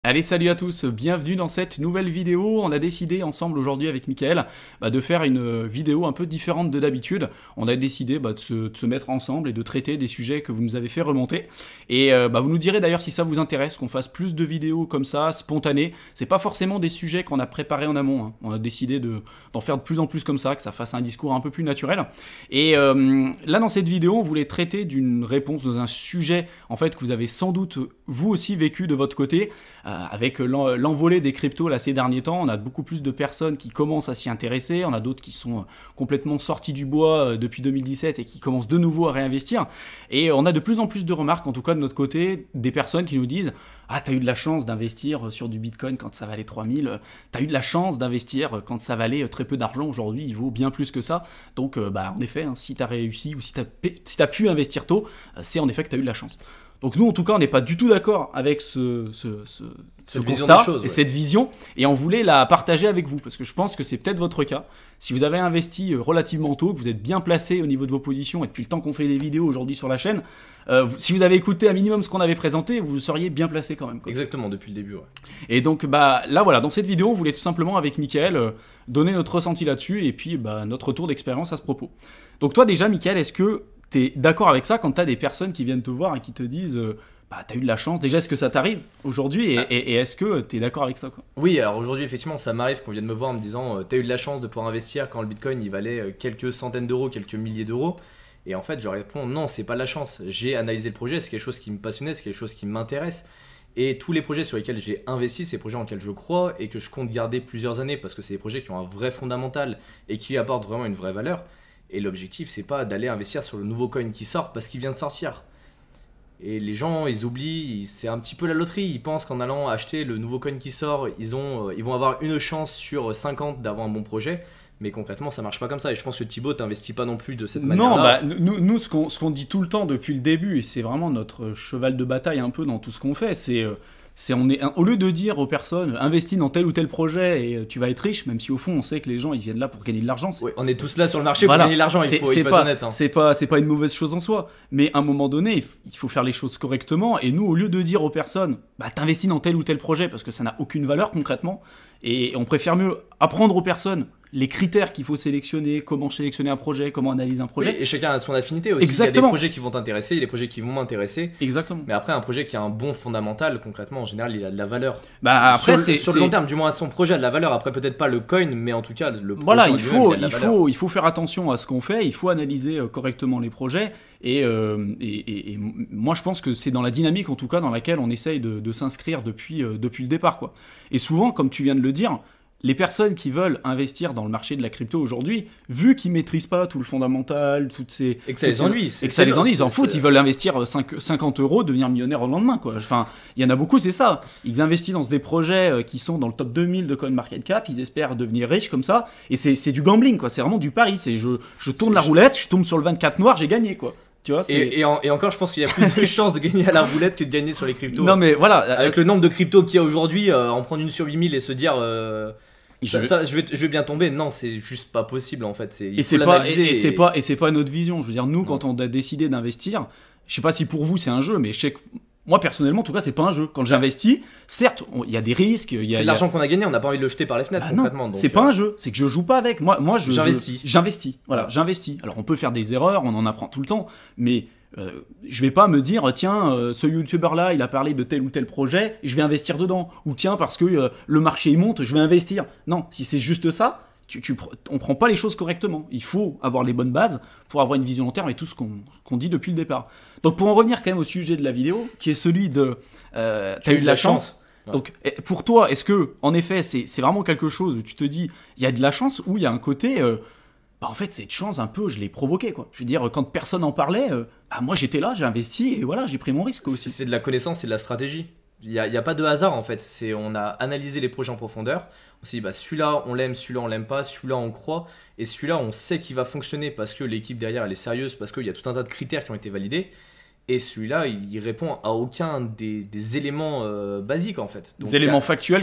Allez, salut à tous, bienvenue dans cette nouvelle vidéo. On a décidé ensemble aujourd'hui avec Mickaël de faire une vidéo un peu différente de d'habitude. On a décidé de se mettre ensemble et de traiter des sujets que vous nous avez fait remonter. Et vous nous direz d'ailleurs si ça vous intéresse, qu'on fasse plus de vidéos comme ça, spontanées. C'est pas forcément des sujets qu'on a préparés en amont, hein. On a décidé d'en faire de plus en plus comme ça, que ça fasse un discours un peu plus naturel. Et là, dans cette vidéo, on voulait traiter d'une réponse dans un sujet en fait que vous avez sans doute vous aussi vécu de votre côté. Avec l'envolée des cryptos là, ces derniers temps, on a beaucoup plus de personnes qui commencent à s'y intéresser, on a d'autres qui sont complètement sortis du bois depuis 2017 et qui commencent de nouveau à réinvestir. Et on a de plus en plus de remarques, en tout cas de notre côté, des personnes qui nous disent « Ah, t'as eu de la chance d'investir sur du Bitcoin quand ça valait 3000, t'as eu de la chance d'investir quand ça valait très peu d'argent, aujourd'hui il vaut bien plus que ça. » Donc en effet, hein, si t'as réussi ou si t'as pu investir tôt, c'est en effet que t'as eu de la chance. Donc nous, en tout cas, on n'est pas du tout d'accord avec ce constat et cette vision, et on voulait la partager avec vous, parce que je pense que c'est peut-être votre cas. Si vous avez investi relativement tôt, que vous êtes bien placé au niveau de vos positions, et depuis le temps qu'on fait des vidéos aujourd'hui sur la chaîne, si vous avez écouté un minimum ce qu'on avait présenté, vous seriez bien placé quand même, quoi. Exactement, depuis le début, ouais. Et donc là, voilà, dans cette vidéo, on voulait tout simplement, avec Mickaël, donner notre ressenti là-dessus, et puis notre retour d'expérience à ce propos. Donc toi déjà, Mickaël, est-ce que t'es d'accord avec ça quand t'as des personnes qui viennent te voir et qui te disent t'as eu de la chance, déjà est-ce que ça t'arrive aujourd'hui et est-ce que t'es d'accord avec ça, quoi? Oui, alors aujourd'hui effectivement ça m'arrive qu'on vienne me voir en me disant t'as eu de la chance de pouvoir investir quand le Bitcoin il valait quelques centaines d'euros, quelques milliers d'euros, et en fait je leur réponds non, c'est pas de la chance, j'ai analysé le projet, c'est quelque chose qui me passionnait, c'est quelque chose qui m'intéresse, et tous les projets sur lesquels j'ai investi, c'est des projets en lesquels je crois et que je compte garder plusieurs années parce que c'est des projets qui ont un vrai fondamental et qui apportent vraiment une vraie valeur. Et l'objectif, c'est pas d'aller investir sur le nouveau coin qui sort parce qu'il vient de sortir. Et les gens, ils oublient, c'est un petit peu la loterie. Ils pensent qu'en allant acheter le nouveau coin qui sort, ils vont avoir une chance sur 50 d'avoir un bon projet. Mais concrètement, ça marche pas comme ça. Et je pense que Thibaut, t'investis pas non plus de cette manière-là. Non, nous ce qu'on dit tout le temps depuis le début, et c'est vraiment notre cheval de bataille un peu dans tout ce qu'on fait, c'est au lieu de dire aux personnes investis dans tel ou tel projet et tu vas être riche, même si au fond on sait que les gens ils viennent là pour gagner de l'argent. Oui, on est tous là sur le marché pour gagner de l'argent, il faut être honnête. Hein. C'est pas une mauvaise chose en soi, mais à un moment donné il faut faire les choses correctement, et nous au lieu de dire aux personnes t'investis dans tel ou tel projet parce que ça n'a aucune valeur concrètement, et on préfère mieux apprendre aux personnes les critères qu'il faut sélectionner, comment sélectionner un projet, comment analyser un projet. Oui, et chacun a son affinité aussi. Exactement. Il y a des projets qui vont t'intéresser, il y a des projets qui vont m'intéresser. Exactement. Mais après, un projet qui a un bon fondamental, concrètement, en général, il a de la valeur. Après, sur le long terme, du moins, son projet a de la valeur. Après, peut-être pas le coin, mais en tout cas, le projet. Voilà, il faut faire attention à ce qu'on fait, il faut analyser correctement les projets. Et moi, je pense que c'est dans la dynamique, en tout cas, dans laquelle on essaye de s'inscrire depuis le départ, quoi. Et souvent, comme tu viens de le dire, les personnes qui veulent investir dans le marché de la crypto aujourd'hui, vu qu'ils maîtrisent pas tout le fondamental, toutes ces... Et que ça les ennuie. Et que ça les ennuie, ils s'en foutent, ils veulent investir 50 euros, devenir millionnaire au lendemain, quoi. Enfin, il y en a beaucoup, c'est ça. Ils investissent dans des projets qui sont dans le top 2000 de CoinMarketCap, ils espèrent devenir riches comme ça, et c'est du gambling, quoi. C'est vraiment du pari, c'est je tourne la roulette, je tombe sur le 24 noir, j'ai gagné, quoi. Tu vois, et encore, je pense qu'il y a plus de chances de gagner à la roulette que de gagner sur les cryptos. Non, mais voilà. Avec le nombre de cryptos qu'il y a aujourd'hui, en prendre une sur 8000 et se dire... je vais bien tomber, non, c'est juste pas possible en fait. C'est pas notre vision. Je veux dire, nous, quand on a décidé d'investir, je sais pas si pour vous c'est un jeu, mais je sais que moi personnellement, en tout cas, c'est pas un jeu. Quand j'investis, certes, il y a des risques. C'est de l'argent qu'on a gagné, on n'a pas envie de le jeter par les fenêtres concrètement. Non, c'est pas un jeu, c'est que je joue pas avec. Moi, j'investis. Voilà, Ouais. J'investis. Alors, on peut faire des erreurs, on en apprend tout le temps, mais je vais pas me dire tiens ce youtubeur là il a parlé de tel ou tel projet, je vais investir dedans, ou tiens parce que le marché il monte je vais investir. Non, si c'est juste ça, on prend pas les choses correctement. Il faut avoir les bonnes bases pour avoir une vision long terme et tout ce qu'on dit depuis le départ. Donc pour en revenir quand même au sujet de la vidéo qui est celui de t'as eu de la chance. Ouais. Donc pour toi, est-ce que en effet c'est vraiment quelque chose où tu te dis il y a de la chance, ou il y a un côté en fait, cette chance, un peu, je l'ai provoquée, quoi. Je veux dire, quand personne en parlait, moi j'étais là, j'ai investi, et voilà, j'ai pris mon risque aussi. C'est de la connaissance et de la stratégie. Il y a pas de hasard en fait. On a analysé les projets en profondeur. On s'est dit, celui-là on l'aime, celui-là on l'aime pas, celui-là on croit, et celui-là on sait qu'il va fonctionner parce que l'équipe derrière elle est sérieuse, parce qu'il y a tout un tas de critères qui ont été validés. Et celui-là, il répond à aucun des éléments basiques en fait. Donc, des éléments factuels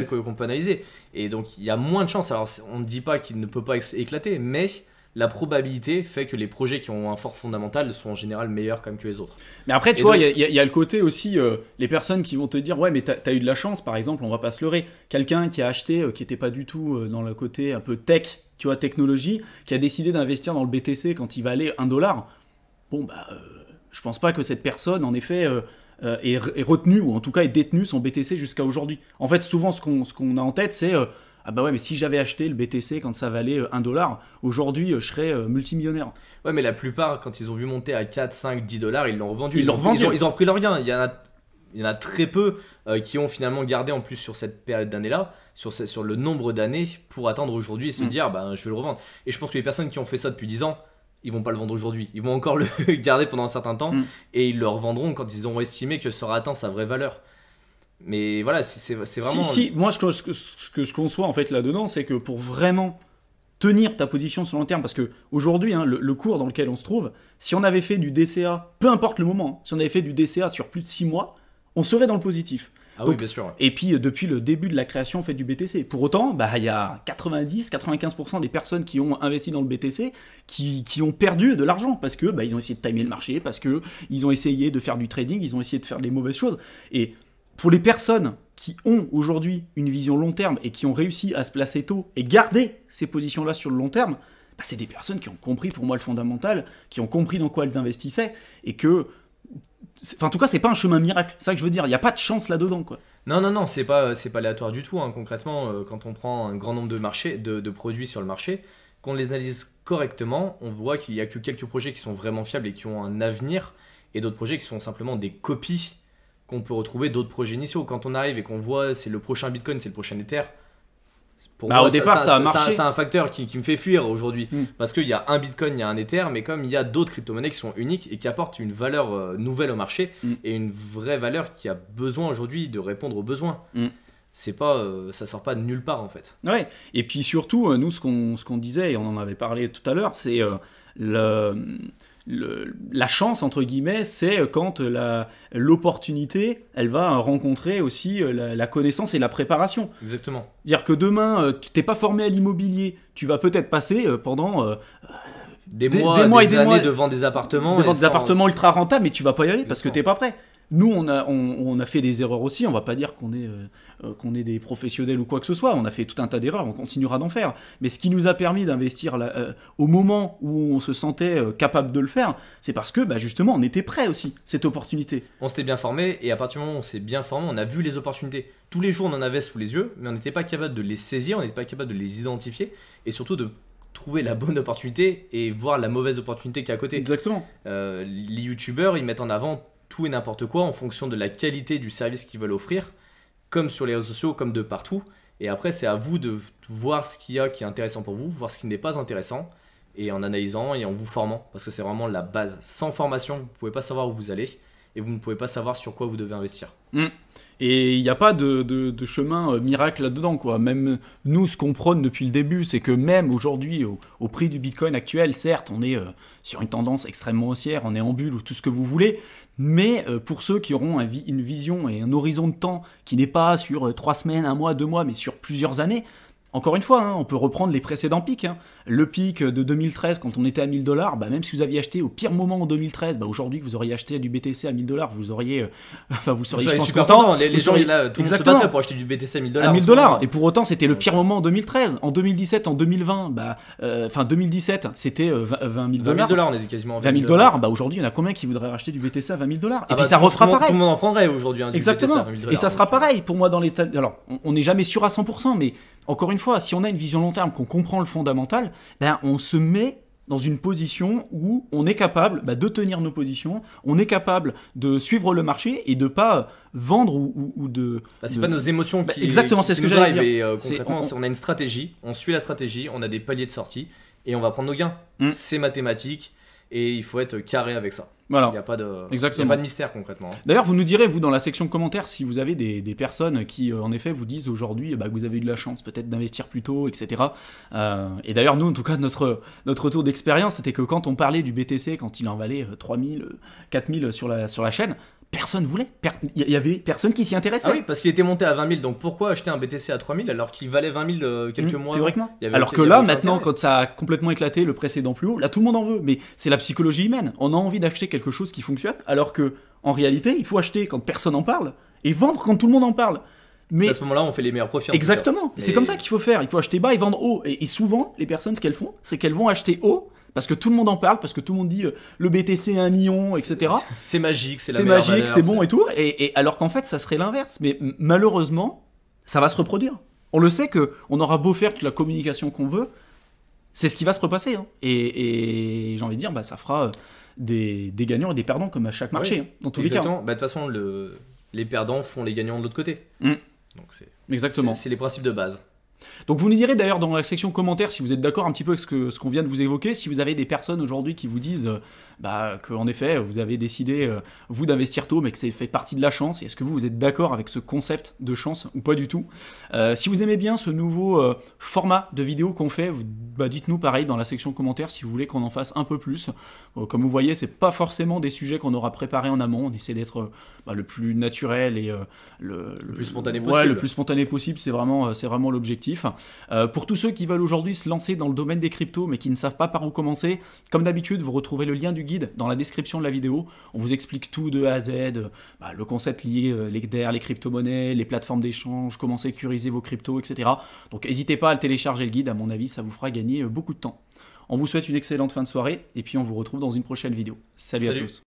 qu'on peut analyser. Et donc il y a moins de chances. Alors on ne dit pas qu'il ne peut pas éclater, mais la probabilité fait que les projets qui ont un fort fondamental sont en général meilleurs quand même que les autres. Mais après, tu Et vois, donc- il y a le côté aussi, les personnes qui vont te dire, ouais, mais t'as eu de la chance, par exemple, on va pas se leurrer. Quelqu'un qui a acheté, qui était pas du tout dans le côté un peu tech, tu vois, technologie, qui a décidé d'investir dans le BTC quand il valait 1 $, bon, bah, je pense pas que cette personne, en effet, est retenue, ou en tout cas est détenue son BTC jusqu'à aujourd'hui. En fait, souvent, ce qu'on a en tête, c'est, ah bah ouais, mais si j'avais acheté le BTC quand ça valait 1 $, aujourd'hui, je serais multimillionnaire. Ouais, mais la plupart, quand ils ont vu monter à 4, 5, 10 dollars, ils l'ont revendu. Ils l'ont revendu. Ils ont repris leur gain. Il y en a très peu qui ont finalement gardé en plus sur cette période d'années-là, sur le nombre d'années pour attendre aujourd'hui et se dire bah, je vais le revendre. Et je pense que les personnes qui ont fait ça depuis 10 ans, ils vont pas le vendre aujourd'hui. Ils vont encore le garder pendant un certain temps et ils le revendront quand ils auront estimé que ça aura atteint sa vraie valeur. Mais voilà, c'est vraiment. Si, moi, ce que je conçois en fait là-dedans, c'est que pour vraiment tenir ta position sur le long terme, parce que aujourd'hui, hein, le cours dans lequel on se trouve, si on avait fait du DCA, peu importe le moment, hein, si on avait fait du DCA sur plus de 6 mois, on serait dans le positif. Ah oui, Donc, bien sûr. Ouais. Et puis, depuis le début de la création, on fait du BTC. Pour autant, bah, il y a 90-95% des personnes qui ont investi dans le BTC qui ont perdu de l'argent parce que bah, ils ont essayé de timer le marché, parce que ils ont essayé de faire du trading, ils ont essayé de faire des mauvaises choses. Et pour les personnes qui ont aujourd'hui une vision long terme et qui ont réussi à se placer tôt et garder ces positions-là sur le long terme, bah, c'est des personnes qui ont compris pour moi le fondamental, qui ont compris dans quoi elles investissaient et que... Enfin, en tout cas, c'est pas un chemin miracle. C'est ça que je veux dire. Il n'y a pas de chance là-dedans, quoi. Non, c'est pas aléatoire du tout. Hein. Concrètement, quand on prend un grand nombre de produits sur le marché, qu'on les analyse correctement, on voit qu'il y a que quelques projets qui sont vraiment fiables et qui ont un avenir, et d'autres projets qui sont simplement des copies qu'on peut retrouver d'autres projets initiaux. Quand on arrive et qu'on voit c'est le prochain Bitcoin, c'est le prochain Ether, pour Bah, moi, au départ, ça a marché. C'est un facteur qui me fait fuir aujourd'hui. Mm. Parce qu'il y a un Bitcoin, il y a un Ether, mais comme il y a d'autres crypto-monnaies qui sont uniques et qui apportent une valeur nouvelle au marché et une vraie valeur qui a besoin aujourd'hui de répondre aux besoins. C'est pas, ça sort pas de nulle part en fait. Ouais. Et puis surtout, nous, ce qu'on disait, et on en avait parlé tout à l'heure, c'est la chance, entre guillemets, c'est quand l'opportunité, elle va rencontrer aussi la connaissance et la préparation. Exactement. Dire que demain, tu t'es pas formé à l'immobilier, tu vas peut-être passer pendant Des des mois, mois et des des années mois devant des appartements. devant et des sans- appartements ultra rentables, mais tu vas pas y aller parce que Exactement. t'es pas prêt. Nous, on a fait des erreurs aussi. On va pas dire qu'on est des professionnels ou quoi que ce soit. On a fait tout un tas d'erreurs. On continuera d'en faire. Mais ce qui nous a permis d'investir au moment où on se sentait capable de le faire, c'est parce que bah, justement, on était prêt aussi cette opportunité. On s'était bien formé et à partir du moment où on s'est bien formé, on a vu les opportunités. Tous les jours, on en avait sous les yeux, mais on n'était pas capable de les saisir, on n'était pas capable de les identifier et surtout de trouver la bonne opportunité et voir la mauvaise opportunité qui est à côté. Exactement. Les youtubeurs, ils mettent en avant tout et n'importe quoi en fonction de la qualité du service qu'ils veulent offrir, comme sur les réseaux sociaux, comme de partout. Et après, c'est à vous de voir ce qu'il y a qui est intéressant pour vous, voir ce qui n'est pas intéressant, et en analysant et en vous formant, parce que c'est vraiment la base. Sans formation, vous ne pouvez pas savoir où vous allez, et vous ne pouvez pas savoir sur quoi vous devez investir. Et il n'y a pas de chemin miracle là-dedans, quoi. Même nous, ce qu'on prône depuis le début, c'est que même aujourd'hui, au prix du Bitcoin actuel, certes, on est sur une tendance extrêmement haussière, on est en bulle ou tout ce que vous voulez, mais pour ceux qui auront une vision et un horizon de temps qui n'est pas sur 3 semaines, 1 mois, 2 mois, mais sur plusieurs années, encore une fois, hein, on peut reprendre les précédents pics. Hein. Le pic de 2013, quand on était à 1 000 $, bah, même si vous aviez acheté au pire moment en 2013, bah, aujourd'hui que vous auriez acheté du BTC à 1 000 $, vous auriez, vous seriez, je pense, super content. Les Vous gens, seriez- là, tout le monde se Exactement. battrait pour acheter du BTC à 1000 $. À 1000 en ce moment. $. Et pour autant, c'était le pire moment en 2013. En 2017, en 2020, bah, 2017, c'était 20 000 20 $. 000 $, on était quasiment à 20 000 $, bah aujourd'hui, il y en a combien qui voudraient racheter du BTC à 20 000 $? Et Ah puis bah, ça refera tout le monde- pareil. Tout le monde en prendrait aujourd'hui. Hein, du Exactement. BTC à 20 000 $. Et ça sera pareil pour moi dans l'état. Alors, on n'est jamais sûr à 100%, mais encore une fois, si on a une vision long terme, qu'on comprend le fondamental, ben on se met dans une position où on est capable de tenir nos positions, on est capable de suivre le marché et de pas vendre ou de. Bah, c'est pas nos émotions qui exactement, qui c'est ce nous que j'allais drive. dire. Et, concrètement, on a une stratégie, on suit la stratégie, on a des paliers de sortie et on va prendre nos gains. C'est mathématique et il faut être carré avec ça. Voilà. Il n'y a pas de, Exactement. il y a pas de mystère concrètement. D'ailleurs, vous nous direz, vous, dans la section commentaires, si vous avez des personnes qui, en effet, vous disent aujourd'hui que vous avez eu de la chance peut-être d'investir plus tôt, etc. Et d'ailleurs, nous, en tout cas, notre retour d'expérience, c'était que quand on parlait du BTC, quand il en valait 3000, 4000 sur la chaîne, personne voulait. Il y avait personne qui s'y intéressait. Ah oui, parce qu'il était monté à 20 000, donc pourquoi acheter un BTC à 3 000 alors qu'il valait 20 000 quelques mois avant? Théoriquement. Il y avait Alors aucun- que il y là, avait aucun maintenant, intérêt. quand ça a complètement éclaté, le précédent plus haut, là tout le monde en veut. Mais c'est la psychologie humaine. On a envie d'acheter quelque chose qui fonctionne, alors que en réalité, il faut acheter quand personne en parle et vendre quand tout le monde en parle. Mais C'est à ce moment-là on fait les meilleurs profits. en tout cas. exactement, c'est Mais- comme ça qu'il faut faire. Il faut acheter bas et vendre haut. Et souvent, les personnes, ce qu'elles font, c'est qu'elles vont acheter haut parce que tout le monde en parle, parce que tout le monde dit le BTC 1 million, etc. C'est magique, c'est la C'est meilleure magique, valeur, c'est bon et tout. Et alors qu'en fait, ça serait l'inverse. Mais malheureusement, ça va se reproduire. On le sait que on aura beau faire toute la communication qu'on veut, c'est ce qui va se repasser. Hein. Et j'ai envie de dire, bah, ça fera des gagnants et des perdants comme à chaque marché, Oui, hein, dans tous les cas. Exactement. Bah, de toute façon, les perdants font les gagnants de l'autre côté. Mm. Donc Exactement. c'est les principes de base. Donc vous nous direz d'ailleurs dans la section commentaires si vous êtes d'accord un petit peu avec ce qu'on vient de vous évoquer, si vous avez des personnes aujourd'hui qui vous disent qu'en effet vous avez décidé vous d'investir tôt mais que c'est fait partie de la chance, et est-ce que vous êtes d'accord avec ce concept de chance ou pas du tout. Si vous aimez bien ce nouveau format de vidéo qu'on fait, dites-nous pareil dans la section commentaires si vous voulez qu'on en fasse un peu plus. Comme vous voyez, c'est pas forcément des sujets qu'on aura préparés en amont, on essaie d'être le plus naturel et le plus spontané Ouais, possible. le plus spontané possible, c'est vraiment l'objectif. Pour tous ceux qui veulent aujourd'hui se lancer dans le domaine des cryptos mais qui ne savent pas par où commencer, comme d'habitude, vous retrouvez le lien du guide dans la description de la vidéo. On vous explique tout de A à Z, le concept lié derrière les crypto-monnaies, les plateformes d'échange, comment sécuriser vos cryptos, etc. Donc n'hésitez pas à le télécharger le guide, à mon avis, ça vous fera gagner beaucoup de temps. On vous souhaite une excellente fin de soirée et puis on vous retrouve dans une prochaine vidéo. Salut. À tous.